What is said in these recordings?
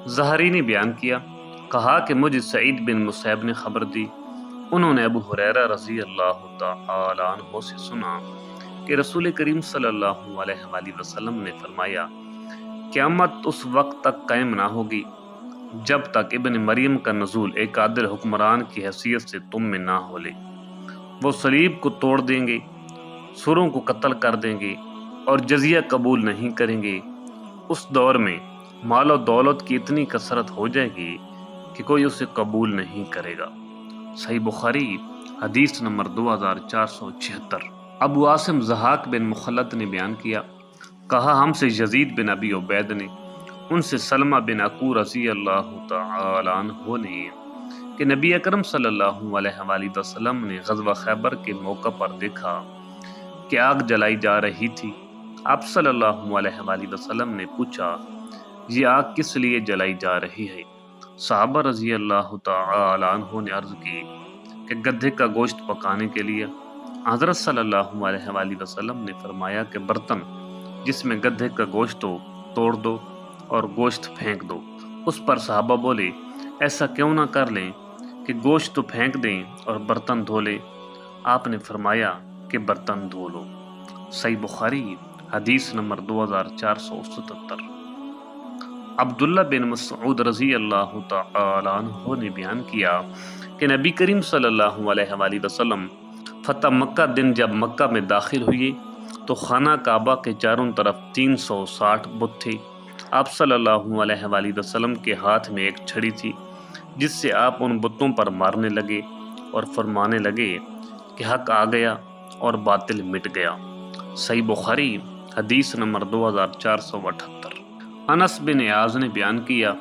ظہری نے بیان کیا، کہا کہ مجھے سعید بن مسیب نے خبر دی، انہوں نے ابو ہریرہ رضی اللہ تعالی عنہ سے سنا کہ رسول کریم صلی اللہ علیہ وآلہ وسلم نے فرمایا، قیامت اس وقت تک قائم نہ ہوگی جب تک ابن مریم کا نزول ایک عادل حکمران کی حیثیت سے تم میں نہ ہو لے۔ وہ صلیب کو توڑ دیں گے، سوروں کو قتل کر دیں گے اور جزیہ قبول نہیں کریں گے۔ اس دور میں مال و دولت کی اتنی کثرت ہو جائے گی کہ کوئی اسے قبول نہیں کرے گا۔ صحیح بخاری حدیث نمبر 2476۔ ابو عاصم ضحاک بن مخلد نے بیان کیا، کہا ہم سے یزید بن ابی عبید نے، ان سے سلمہ بن عقور رضی اللہ تعالی عنہ نے کہ نبی اکرم صلی اللہ علیہ وآلہ وسلم نے غزوہ خیبر کے موقع پر دیکھا کہ آگ جلائی جا رہی تھی۔ آپ صلی اللہ علیہ وآلہ وسلم نے پوچھا، یہ آگ کس لیے جلائی جا رہی ہے؟ صحابہ رضی اللہ تعالی عنہ نے عرض کی کہ گدھے کا گوشت پکانے کے لیے۔ حضرت صلی اللہ علیہ وآلہ وسلم نے فرمایا کہ برتن جس میں گدھے کا گوشت ہو توڑ دو اور گوشت پھینک دو۔ اس پر صحابہ بولے، ایسا کیوں نہ کر لیں کہ گوشت تو پھینک دیں اور برتن دھو لیں؟ آپ نے فرمایا کہ برتن دھو لو۔ صحیح بخاری حدیث نمبر 2477۔ عبداللہ بن مسعود رضی اللہ تعالی عنہ نے بیان کیا کہ نبی کریم صلی اللہ علیہ وآلہ وسلم فتح مکہ دن جب مکہ میں داخل ہوئے تو خانہ کعبہ کے چاروں طرف 360 بت تھے۔ آپ صلی اللہ علیہ وآلہ وسلم کے ہاتھ میں ایک چھڑی تھی جس سے آپ ان بتوں پر مارنے لگے اور فرمانے لگے کہ حق آ گیا اور باطل مٹ گیا۔ صحیح بخاری حدیث نمبر 2478۔ انس بن عیاض نے بیان کیا،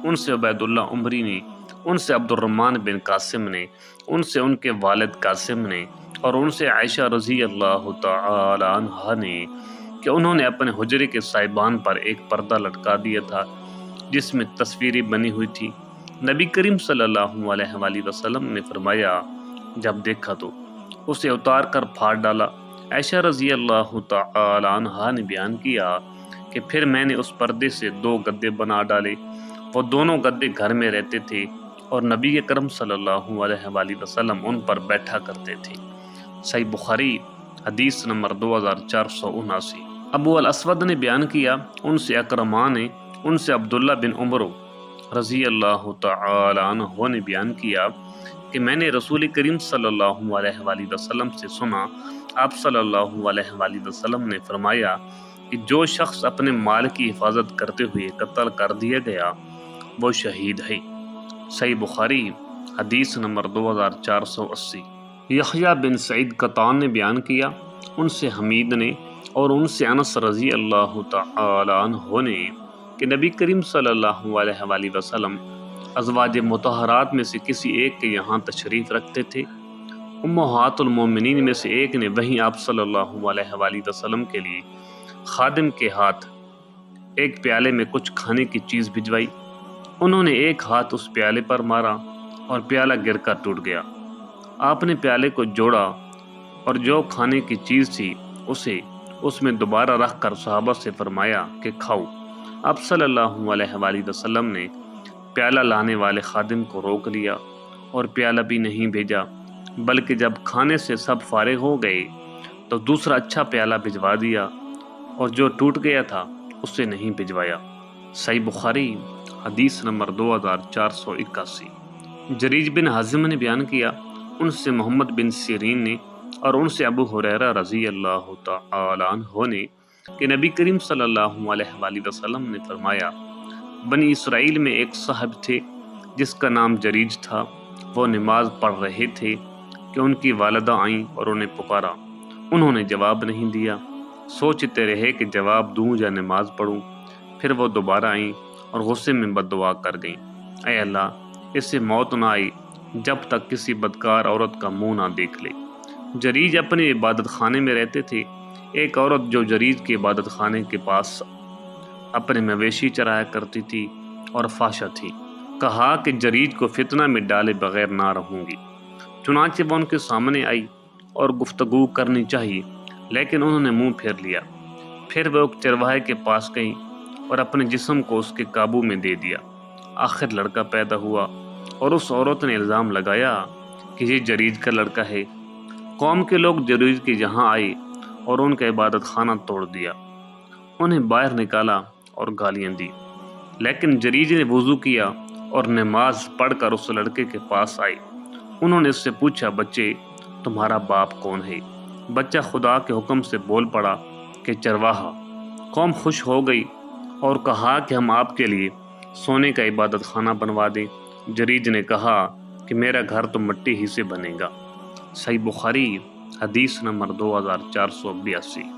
ان سے عبید اللہ عمری نے، ان سے عبد الرحمن بن قاسم نے، ان سے ان کے والد قاسم نے اور ان سے عائشہ رضی اللہ تعالی عنہا نے کہ انہوں نے اپنے حجرے کے سائبان پر ایک پردہ لٹکا دیا تھا جس میں تصویریں بنی ہوئی تھی۔ نبی کریم صلی اللہ علیہ وآلہ وسلم نے فرمایا، جب دیکھا تو اسے اتار کر پھاڑ ڈالا۔ عائشہ رضی اللہ تعالی عنہا نے بیان کیا کہ پھر میں نے اس پردے سے 2 گدے بنا ڈالے۔ وہ دونوں گدے گھر میں رہتے تھے اور نبی اکرم صلی اللہ علیہ وآلہ وسلم ان پر بیٹھا کرتے تھے۔ صحیح بخاری حدیث نمبر 2479۔ ابو الاسود نے بیان کیا، ان سے اکرمہ نے، ان سے عبداللہ بن عمر رضی اللہ تعالی عنہ نے بیان کیا کہ میں نے رسول کریم صلی اللہ علیہ وآلہ وسلم سے سنا، آپ صلی اللہ علیہ وآلہ وسلم نے فرمایا کہ جو شخص اپنے مال کی حفاظت کرتے ہوئے قتل کر دیا گیا وہ شہید ہے۔ صحیح بخاری حدیث نمبر 2480۔ یحییٰ بن سعید قطان نے بیان کیا، ان سے حمید نے اور ان سے انس رضی اللہ تعالی عنہ نے کہ نبی کریم صلی اللہ علیہ وآلہ وسلم ازواج مطہرات میں سے کسی ایک کے یہاں تشریف رکھتے تھے۔ امہات المومنین میں سے ایک نے وہیں آپ صلی اللہ علیہ وآلہ وسلم کے لیے خادم کے ہاتھ ایک پیالے میں کچھ کھانے کی چیز بھجوائی۔ انہوں نے ایک ہاتھ اس پیالے پر مارا اور پیالہ گر کر ٹوٹ گیا۔ آپ نے پیالے کو جوڑا اور جو کھانے کی چیز تھی اسے اس میں دوبارہ رکھ کر صحابہ سے فرمایا کہ کھاؤ۔ آپ صلی اللہ علیہ وآلہ وسلم نے پیالہ لانے والے خادم کو روک لیا اور پیالہ بھی نہیں بھیجا، بلکہ جب کھانے سے سب فارغ ہو گئے تو دوسرا اچھا پیالہ بھجوا دیا اور جو ٹوٹ گیا تھا اسے نہیں بھجوایا۔ صحیح بخاری حدیث نمبر 2481۔ جریج بن حازم نے بیان کیا، ان سے محمد بن سیرین نے اور ان سے ابو ہریرہ رضی اللہ تعالی عنہ نے کہ نبی کریم صلی اللہ علیہ وآلہ وسلم نے فرمایا، بنی اسرائیل میں ایک صاحب تھے جس کا نام جریج تھا۔ وہ نماز پڑھ رہے تھے کہ ان کی والدہ آئیں اور انہیں پکارا۔ انہوں نے جواب نہیں دیا، سوچتے رہے کہ جواب دوں یا نماز پڑھوں۔ پھر وہ دوبارہ آئیں اور غصے میں بد دعا کر گئیں، اے اللہ اس سے موت نہ آئی جب تک کسی بدکار عورت کا منہ نہ دیکھ لے۔ جریج اپنے عبادت خانے میں رہتے تھے۔ ایک عورت جو جریج کے عبادت خانے کے پاس اپنے مویشی چرایا کرتی تھی اور فحشہ تھی، کہا کہ جریج کو فتنہ میں ڈالے بغیر نہ رہوں گی۔ چنانچہ وہ ان کے سامنے آئی اور گفتگو کرنی چاہی، لیکن انہوں نے منہ پھیر لیا۔ پھر وہ ایک چرواہے کے پاس گئیں اور اپنے جسم کو اس کے قابو میں دے دیا آخر لڑکا پیدا ہوا اور اس عورت نے الزام لگایا کہ یہ جریج کا لڑکا ہے۔ قوم کے لوگ جریج کے یہاں آئے اور ان کا عبادت خانہ توڑ دیا، انہیں باہر نکالا اور گالیاں دی، لیکن جریج نے وضو کیا اور نماز پڑھ کر اس لڑکے کے پاس آئے۔ انہوں نے اس سے پوچھا، بچے تمہارا باپ کون ہے؟ بچہ خدا کے حکم سے بول پڑا کہ چرواہا۔ قوم خوش ہو گئی اور کہا کہ ہم آپ کے لیے سونے کا عبادت خانہ بنوا دیں۔ جریج نے کہا کہ میرا گھر تو مٹی ہی سے بنے گا۔ صحیح بخاری حدیث نمبر 2482۔